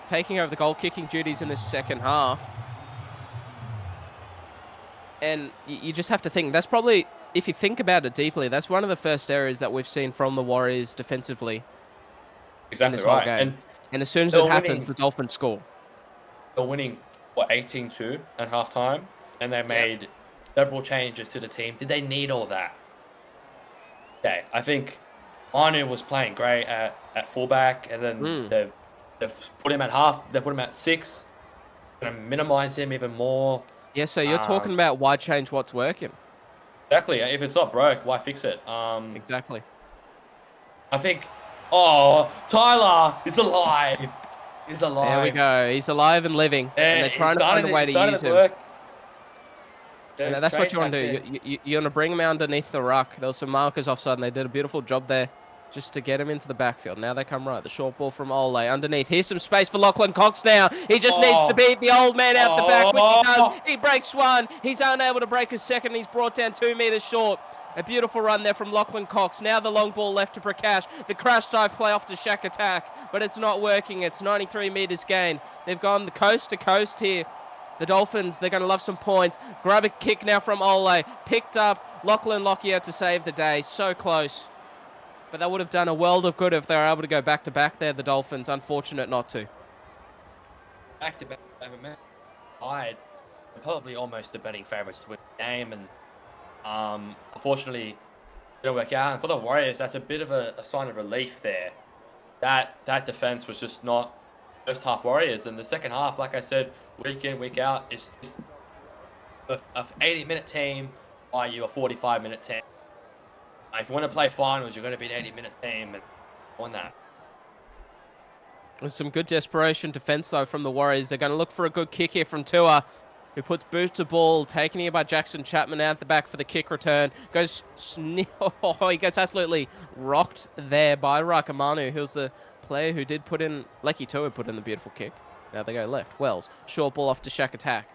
Taking over the goal kicking duties in this second half. And you just have to think, that's probably, if you think about it deeply, that's one of the first errors that we've seen from the Warriors defensively in Exactly this whole right. game. And as soon as they it were happens, the winning. Dolphins score. They're winning, what, 18-2 at halftime, and they Yep. made several changes to the team. Did they need all that? Okay, I think Manu was playing great at fullback, and then Mm. they've put him at half. They put him at 6, gonna minimize him even more. Yeah, so you're talking Um, about why change what's working. exactly. If it's not broke, why fix it? Exactly. I think. Oh, Tyler is alive. He's There we alive. go. He's alive and living, and they're He's trying to find starting. a way He's to starting use to him. work. And There's that's train what you want tracks to here. do. You want to bring him underneath the ruck. There was some markers offside, and they did a beautiful job there just to get him into the backfield. Now they come right. The short ball from Ole underneath. Here's some space for Lachlan Cox now. He just needs to Oh, beat the old man out the back, which he does. oh, He breaks one. He's unable to break a second. He's brought down 2 meters short. A beautiful run there from Lachlan Cox. Now the long ball left to Prakash. The crash dive play off to Shaq attack, but it's not working. It's 93 meters gained. They've gone the coast to coast here. The Dolphins, they're going to love some points. Grab a kick now from Ole. Picked up. Lachlan Lockyer to save the day. So close. But that would have done a world of good if they were able to go back-to-back there, the Dolphins. Unfortunate not to. back to back. Tied. Probably almost the betting favourites to win the game, and unfortunately, it didn't work out. And for the Warriors, that's a bit of a sign of relief there. That defense was just not first half Warriors, and the second half, like I said, week in week out, is a 80-minute team by you a 45-minute team. If you want to play finals, you're going to be an 80-minute team, and on that. There's some good desperation defense, though, from the Warriors. They're going to look for a good kick here from Tua, who puts boot to ball, taken here by Jackson Chapman out the back for the kick return. Goes, oh, he gets absolutely rocked there by Rakamanu, who's the player who did put in, Lecky Tua put in the beautiful kick. Now they go left. Wells, short ball off to Shaq attack.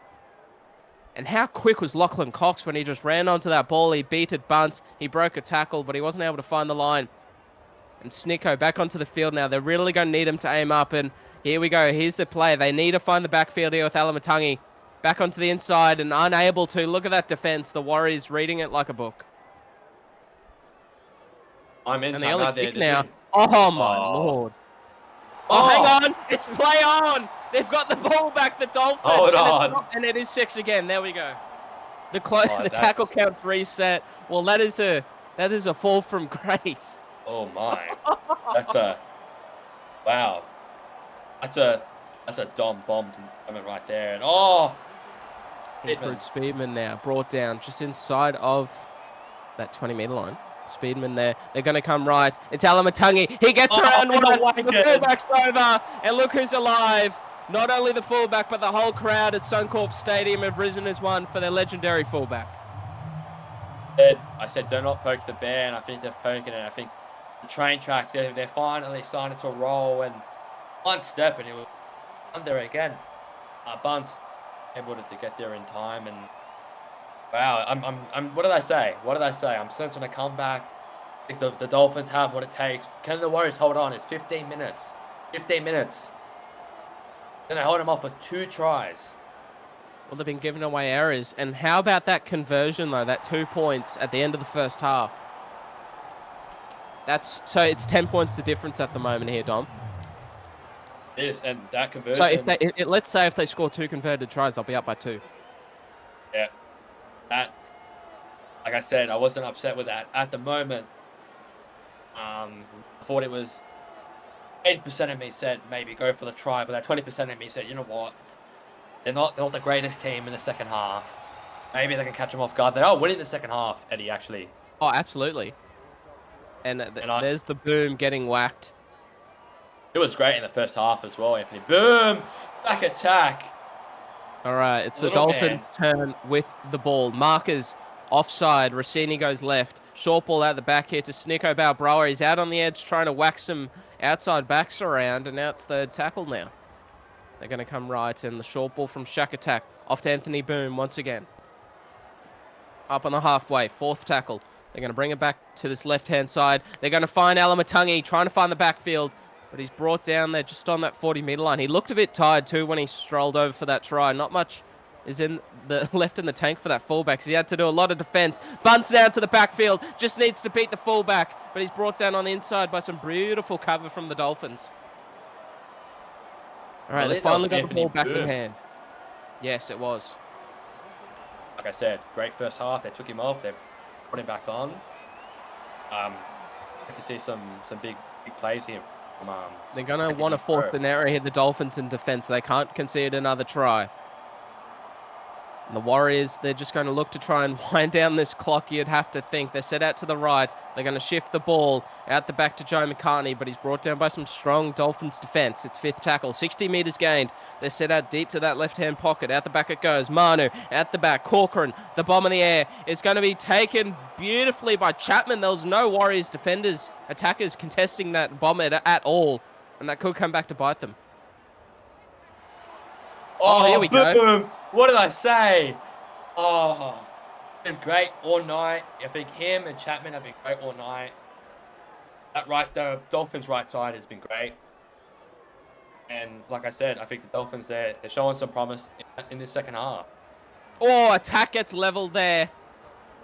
And how quick was Lachlan Cox when he just ran onto that ball? He beat it bunts. He broke a tackle, but he wasn't able to find the line. And Snicko back onto the field now. They're really going to need him to aim up. And here we go. Here's the play. They need to find the backfield here with Alamatangi. Back onto the inside and unable to. Look at that defense. The Warriors reading it like a book. I'm in And the early kick now. doing... Oh, my Lord. Oh, hang on. It's play on. They've got the ball back, the Dolphins. Hold on. And it is 6 again. There we go. The tackle count's reset. Well, that is a fall from grace. Oh my. Wow. That's a dumb bomb coming right there. And Improved Speedman now brought down just inside of that 20-meter line. Speedman there. They're going to come right. It's Alamatangi. He gets around one. The fullback's over. And look who's alive. Not only the fullback, but the whole crowd at Suncorp Stadium have risen as one for their legendary fullback. I said, do not poke the bear, and I think they've poked it. And I think the train tracks, they're finally starting to roll. And one step, and it was under again. Bunce able to get there in time. And wow, I'm. What did I say? I'm sensing a comeback. I think the Dolphins have what it takes. Can the Warriors hold on? It's 15 minutes. 15 minutes. Then they hold them off for 2 tries. Well, they've been giving away errors. And how about that conversion, though? That 2 points at the end of the first half. So it's 10 points the difference at the moment here, Dom. It is, and that conversion. So if let's say if they score 2 converted tries, they'll be up by 2. Yeah. That, like I said, I wasn't upset with that at the moment. I thought it was 80% of me said maybe go for the try, but that 20% of me said, you know what? They're not the greatest team in the second half. Maybe they can catch them off guard. They are winning the second half, Eddie, actually. Oh, absolutely. And there's the boom getting whacked. It was great in the first half as well, Anthony. Boom! Back attack. All right, it's the Dolphins' turn with the ball. Markers offside. Rossini goes left. Short ball out the back here to Snicko Balbroa. He's out on the edge trying to whack some outside backs around, and now it's third tackle now. They're going to come right, and the short ball from Shaq attack off to Anthony Boom once again. Up on the halfway, 4th tackle. They're going to bring it back to this left-hand side. They're going to find Alamatangi, trying to find the backfield, but he's brought down there just on that 40-meter line. He looked a bit tired too when he strolled over for that try. Not much is in the left in the tank for that fullback, so he had to do a lot of defense. Bunts down to the backfield, just needs to beat the fullback, but he's brought down on the inside by some beautiful cover from the Dolphins. All right, they finally got the ball back in hand. Yes, it was. Like I said, great first half. They took him off. They put him back on. Get to see some big plays here. They're going to want to force an error here, the Dolphins in defense. They can't concede another try. And the Warriors, they're just going to look to try and wind down this clock, you'd have to think. They're set out to the right. They're going to shift the ball out the back to Joe McCartney, but he's brought down by some strong Dolphins defense. It's fifth tackle, 60 meters gained. They're set out deep to that left-hand pocket. Out the back it goes. Manu out the back. Corcoran, the bomb in the air. It's going to be taken beautifully by Chapman. There was no Warriors defenders, attackers contesting that bomb at all, and that could come back to bite them. Oh, here we go. What did I say? Oh, been great all night. I think him and Chapman have been great all night. The Dolphins' right side has been great. And like I said, I think the Dolphins, they're showing some promise in this second half. Oh, attack gets leveled there.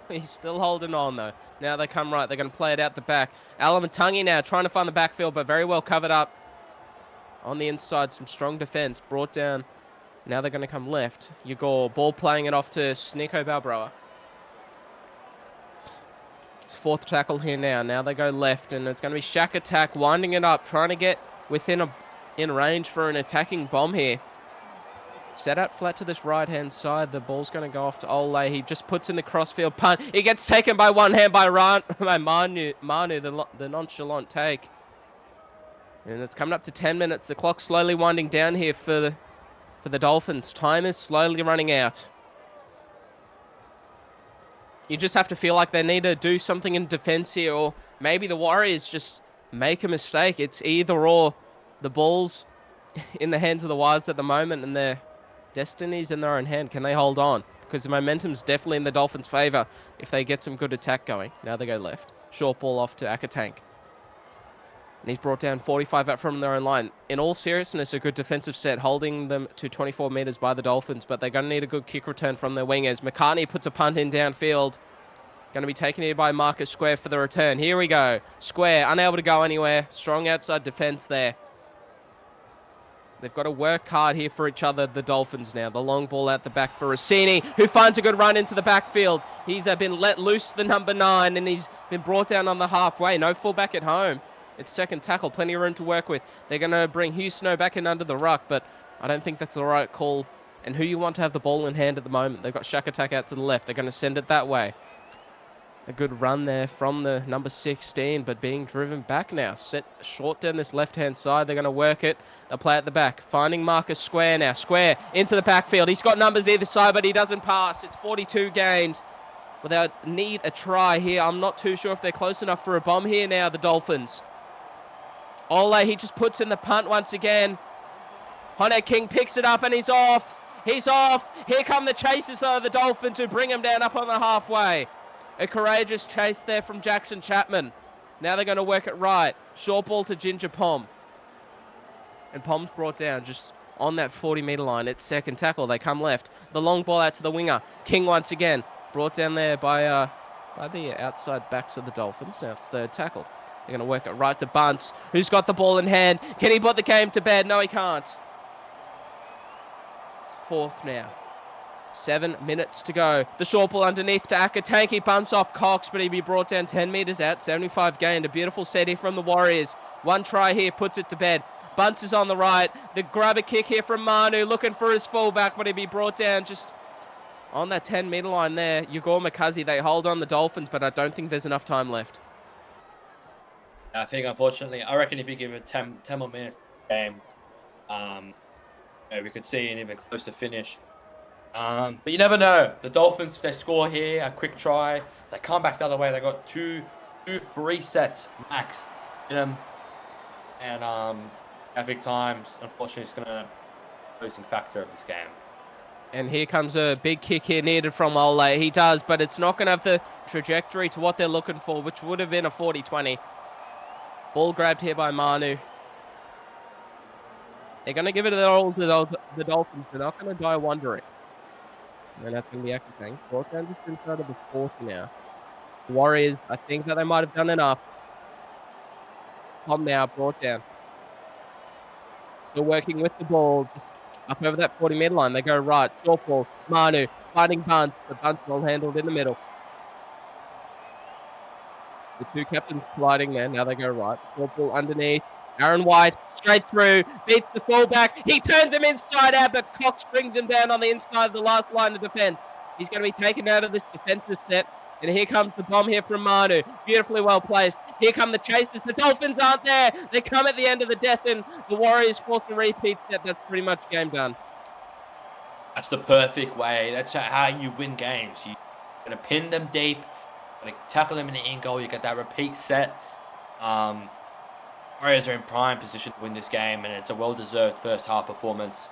He's still holding on, though. Now they come right. They're going to play it out the back. Alamatangi now trying to find the backfield, but very well covered up. On the inside, some strong defense. Brought down. Now they're going to come left. Yagor, ball playing it off to Sneeko Balbroa. It's fourth tackle here now. Now they go left, and it's going to be Shack attack, winding it up, trying to get in range for an attacking bomb here. Set out flat to this right-hand side. The ball's going to go off to Ole. He just puts in the crossfield punt. It gets taken by one hand by Manu, the nonchalant take. And it's coming up to 10 minutes. The clock's slowly winding down here for the Dolphins. Time is slowly running out. You just have to feel like they need to do something in defense here, or maybe the Warriors just make a mistake. It's either or. The ball's in the hands of the Warriors at the moment, and their destiny's in their own hand. Can they hold on? Because the momentum's definitely in the Dolphins' favor if they get some good attack going. Now they go left. Short ball off to Akatank. And he's brought down 45 out from their own line. In all seriousness, a good defensive set, holding them to 24 meters by the Dolphins, but they're going to need a good kick return from their wingers. McCartney puts a punt in downfield. Going to be taken here by Marcus Square for the return. Here we go. Square, unable to go anywhere. Strong outside defense there. They've got to work hard here for each other, the Dolphins now. The long ball out the back for Rossini, who finds a good run into the backfield. He's been let loose, the number 9, and he's been brought down on the halfway. No fullback at home. It's second tackle, plenty of room to work with. They're going to bring Hugh Snow back in under the ruck, but I don't think that's the right call. And who you want to have the ball in hand at the moment? They've got Shack attack out to the left. They're going to send it that way. A good run there from the number 16, but being driven back now. Set short down this left-hand side. They're going to work it. They'll play at the back. Finding Marcus Square now. Square into the backfield. He's got numbers either side, but he doesn't pass. It's 42 gained. Without need a try here. I'm not too sure if they're close enough for a bomb here now, the Dolphins. Ole, he just puts in the punt once again. Hone King picks it up and he's off. He's off. Here come the chasers, though, the Dolphins, who bring him down up on the halfway. A courageous chase there from Jackson Chapman. Now they're going to work it right. Short ball to Ginger Pom. And Pom's brought down just on that 40-meter line. It's second tackle. They come left. The long ball out to the winger. King once again. Brought down there by the outside backs of the Dolphins. Now it's third tackle. They're going to work it right to Bunce, who's got the ball in hand. Can he put the game to bed? No, he can't. It's fourth now. 7 minutes to go. The short ball underneath to Akatanki. Bunts off Cox, but he'd be brought down 10 meters out. 75 gained. A beautiful set here from the Warriors. One try here puts it to bed. Bunts is on the right. The grabber kick here from Manu, looking for his fullback, but he'd be brought down just on that 10-meter line there. Yagor McCuzzy, they hold on the Dolphins, but I don't think there's enough time left. I think, unfortunately, I reckon if you give it 10 more minutes game, we could see an even closer finish. But you never know. The Dolphins, they score here, a quick try. They come back the other way. They got two free sets max in them. And I think times, unfortunately, is going to be a losing factor of this game. And here comes a big kick here needed from Ole. He does, but it's not going to have the trajectory to what they're looking for, which would have been a 40-20. Ball grabbed here by Manu. They're going to give it all to the Dolphins. They're not going to die wondering. And that's going to be Akatang. Brought down just inside of the 40 now. The Warriors, I think that they might have done enough. Tom now brought down. Still working with the ball, just up over that 40-meter line. They go right. Short ball. Manu fighting Bunce, but Bunce well handled in the middle. The two captains colliding there. Now they go right. Short ball underneath. Aaron White straight through. Beats the fullback. He turns him inside out, but Cox brings him down on the inside of the last line of defense. He's going to be taken out of this defensive set. And here comes the bomb here from Manu. Beautifully well placed. Here come the chasers. The Dolphins aren't there. They come at the end of the death, and the Warriors force a repeat set. That's pretty much game done. That's the perfect way. That's how you win games. You're going to pin them deep. You're going to tackle them in the end goal. You get that repeat set. Warriors are in prime position to win this game, and it's a well-deserved first half performance.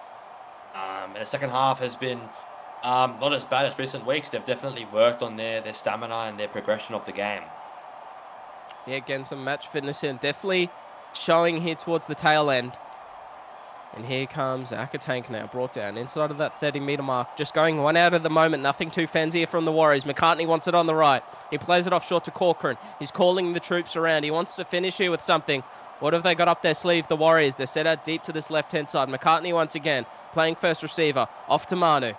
And the second half has been not as bad as recent weeks. They've definitely worked on their stamina and their progression of the game. Yeah, again, some match fitness here. Definitely showing here towards the tail end. And here comes Akatank now, brought down inside of that 30-meter mark. Just going one out at the moment. Nothing too fancy here from the Warriors. McCartney wants it on the right. He plays it off short to Corcoran. He's calling the troops around. He wants to finish here with something. What have they got up their sleeve, the Warriors? They're set out deep to this left-hand side. McCartney once again, playing first receiver. Off to Manu.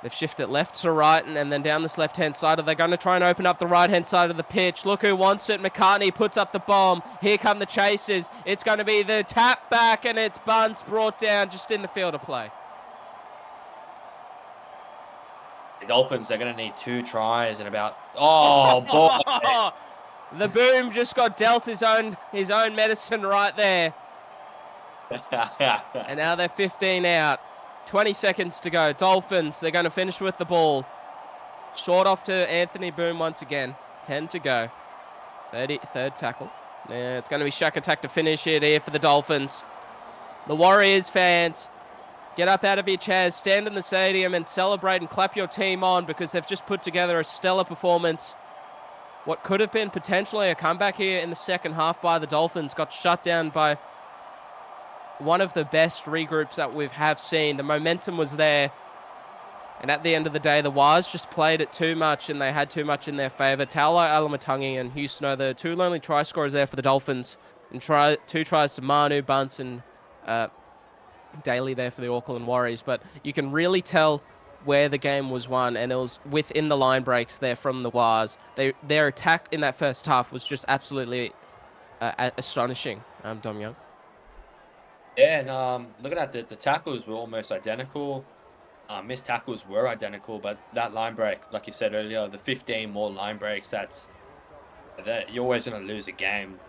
They've shifted left to right and then down this left-hand side. Are they going to try and open up the right-hand side of the pitch? Look who wants it. McCartney puts up the bomb. Here come the chasers. It's going to be the tap back, and it's Bunce brought down just in the field of play. The Dolphins, they're going to need 2 tries and about... Oh, boy! The boom just got dealt his own medicine right there. And now they're 15 out. 20 seconds to go. Dolphins, they're going to finish with the ball. Short off to Anthony Boom once again. 10 to go. Third tackle. Yeah, it's going to be Shack Attack to finish it here for the Dolphins. The Warriors fans, get up out of your chairs, stand in the stadium and celebrate and clap your team on because they've just put together a stellar performance. What could have been potentially a comeback here in the second half by the Dolphins got shut down by one of the best regroups that we have seen. The momentum was there. And at the end of the day, the Wars just played it too much and they had too much in their favour. Taulo Alamatangi and Hugh Snow, the 2 lonely try scorers there for the Dolphins. And 2 tries to Manu, Bunce and Daly there for the Auckland Warriors. But you can really tell where the game was won, and it was within the line breaks there from the Wars. Their attack in that first half was just absolutely astonishing, Dom Young. Yeah, and looking at the tackles were almost identical. Missed tackles were identical, but that line break, like you said earlier, the 15 more line breaks, that you're always going to lose a game.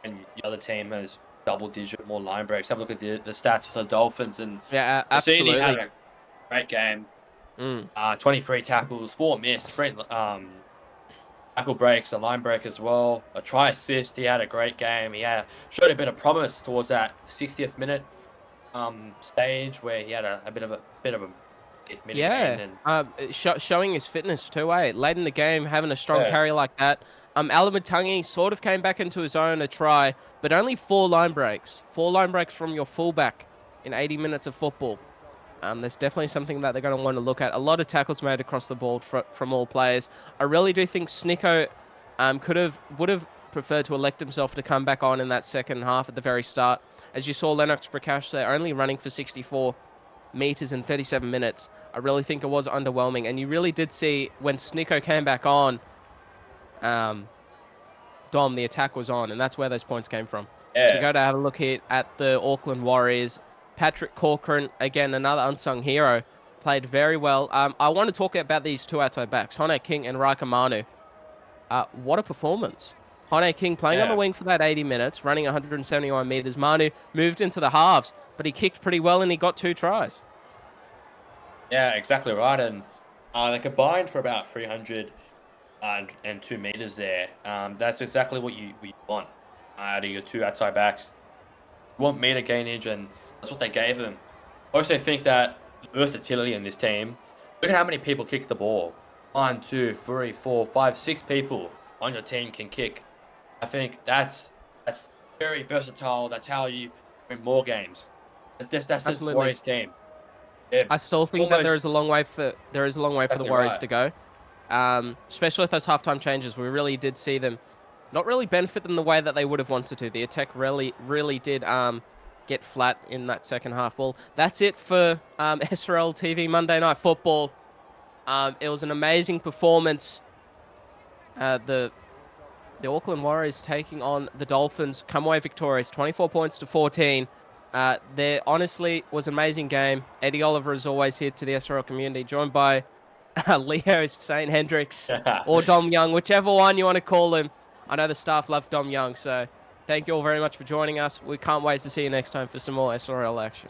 And the other team has double-digit more line breaks. Have a look at the stats for the Dolphins, and yeah, absolutely. had a great game. 23 tackles, 4 missed, 3 tackle breaks, a line break as well, a try assist. He had a great game. He showed a bit of promise towards that 60th minute stage where he had a bit of a showing his fitness too. Late in the game, having a strong carry like that. Alamatangi sort of came back into his own a try, but only 4 line breaks. 4 line breaks from your fullback in 80 minutes of football. There's definitely something that they're going to want to look at. A lot of tackles made across the board from all players. I really do think Snicko would have preferred to elect himself to come back on in that second half at the very start. As you saw, Lennox Prakash there only running for 64 meters in 37 minutes. I really think it was underwhelming. And you really did see when Snicko came back on, Dom, the attack was on, and that's where those points came from. Yeah. So we go to have a look here at the Auckland Warriors. Patrick Corcoran, again, another unsung hero, played very well. I want to talk about these 2 outside backs, Hone King and Raika Manu. What a performance. Hone King playing on the wing for that 80 minutes, running 171 meters. Manu moved into the halves, but he kicked pretty well and he got 2 tries. Yeah, exactly right. And they combined for about 302 meters there. That's exactly what you want out of your 2 outside backs. You want meter gainage, and that's what they gave him. also think that the versatility in this team. Look at how many people kick the ball. 1, 2, 3, 4, 5, 6 people on your team can kick. I think that's very versatile. That's how you win more games. That's this Absolutely. Warriors team. They're I still think that almost there is a long way for the exactly Warriors right. to go. Especially with those halftime changes, we really did see them not really benefit them the way that they would have wanted to. The attack really did get flat in that second half. Well, that's it for SRL TV Monday Night Football. It was an amazing performance. The Auckland Warriors taking on the Dolphins, come away victorious, 24 points to 14. There honestly was an amazing game. Eddie Oliver is always here to the SRL community, joined by Leo St. Hendricks or Dom Young, whichever one you want to call him. I know the staff love Dom Young, so thank you all very much for joining us. We can't wait to see you next time for some more SRL action.